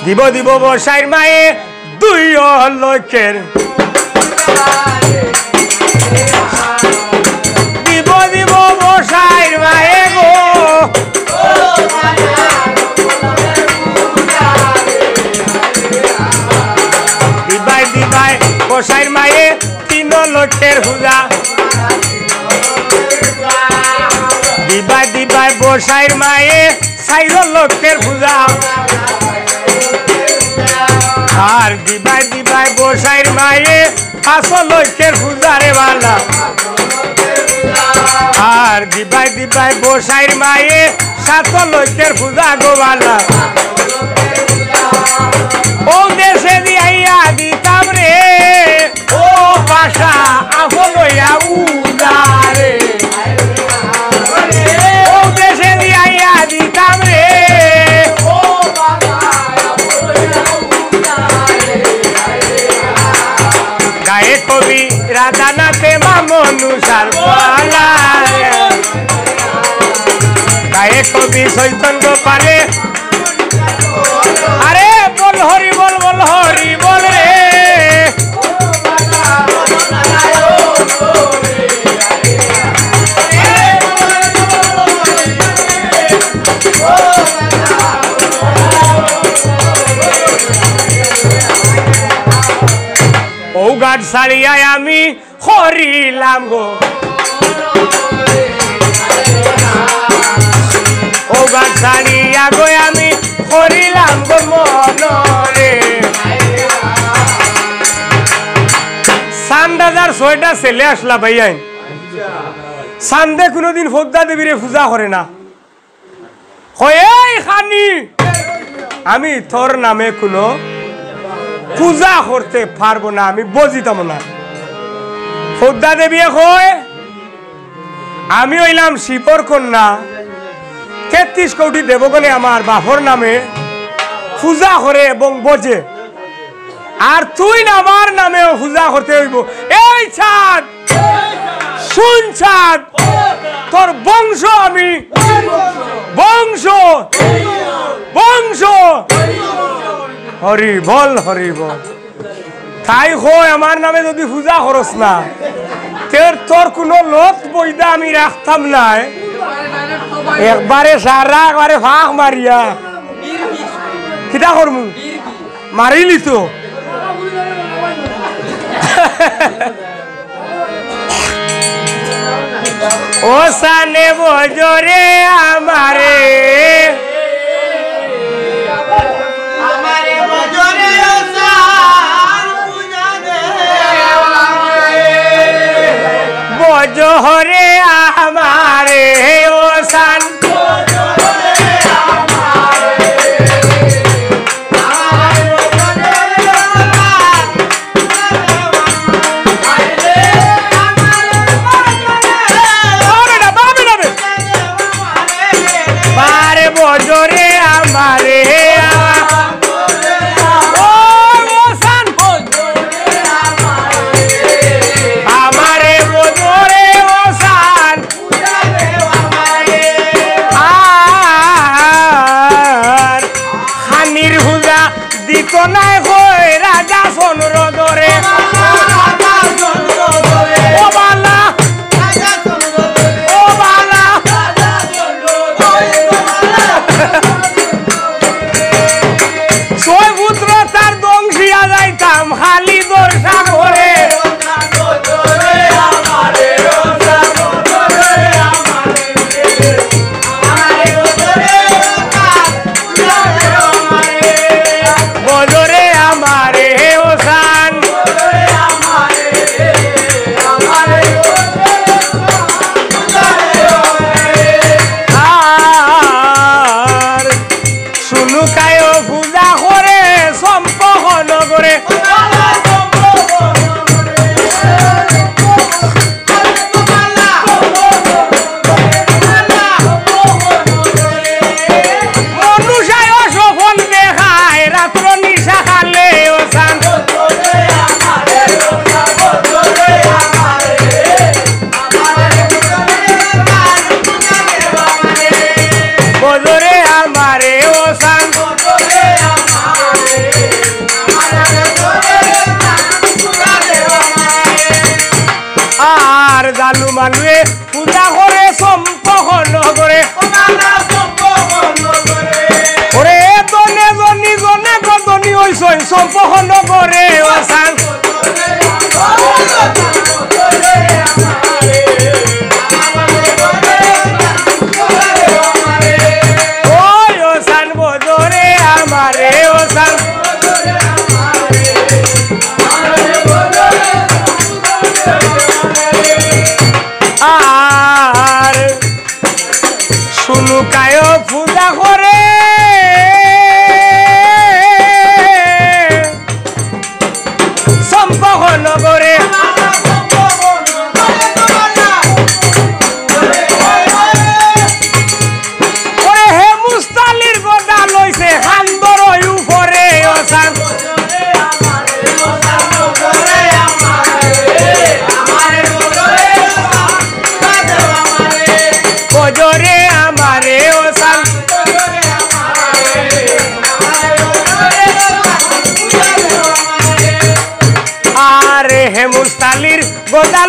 দিব দিব বসাইর মায়ে 2 লক্ষের দিব দিব বসাইর মায়ে গো দিবাই দিবাই বসাইর মায়ে 3 লক্ষের হুজা দিবাই দিবাই বসাইর মায়ে 4 লক্ষের পূজা আর দিবাই দিবাই বসাইর মায়ে 5 লক্ষের পূজা রে বালা আর দিবাই দিবাই বসাইর মায়ে 7 লক্ষের পূজা গো বালা ও দেশে দিয়াইয়া দিতাম রে ও বাসা আফলইয়া উদারে ও দেশে দিয়াইয়া দিতাম রে ও বাসা আফলইয়া উদারে গায়ে কবি রাধানাথে মামনু সারপালা গায়ে কবি চৈতন্য পারে আরে বল হরি বল বল হরি বল রে ও গাছ ছাড়িয়া আমি হরিলাম গো ও গাছ ছাড়িয়া গো আমি হরিলাম গো মনরে সান্দাদার 6টা ছেলে আসলা ভাইয়াই সান্দে কোনোদিন ফোদ্দা দেবীরে পূজা করে না এই খানি আমি তোর নামে কোনো পূজা করতে পারবো না আমি বজিতাম না ফোদ্দা দেবী কয় আমি হইলাম শিবর কন্যা 33 কোটি দেবগণে আমার বাপর নামে পূজা করে এবং বজে আর তুই আমার নামেও পূজা করতে হইব এই ছাদ শুন ছাদ তোর বংশ আমি বংশ বংশ হরি বল তাই হয় আমার নামে যদি পূজা করস না তোর কোনো লত বইদা আমি রাখতাম না একবারে সারা একবারে ফাঁক মারিয়া কিটা করমু মারিলি তো ও সানে বজরে আমারে বজরে আমারে ও সান সম্পহন করে ওসান ওই ওসান বজরে আমারে ওসান আর শুনুকায় পূজা করে সম্পহন করে ওরে হে মুস্তালির গদা লইছে হান্দর উপরে ওসান বজরে আমারে ওসান আরে হে মুস্তালির গোদা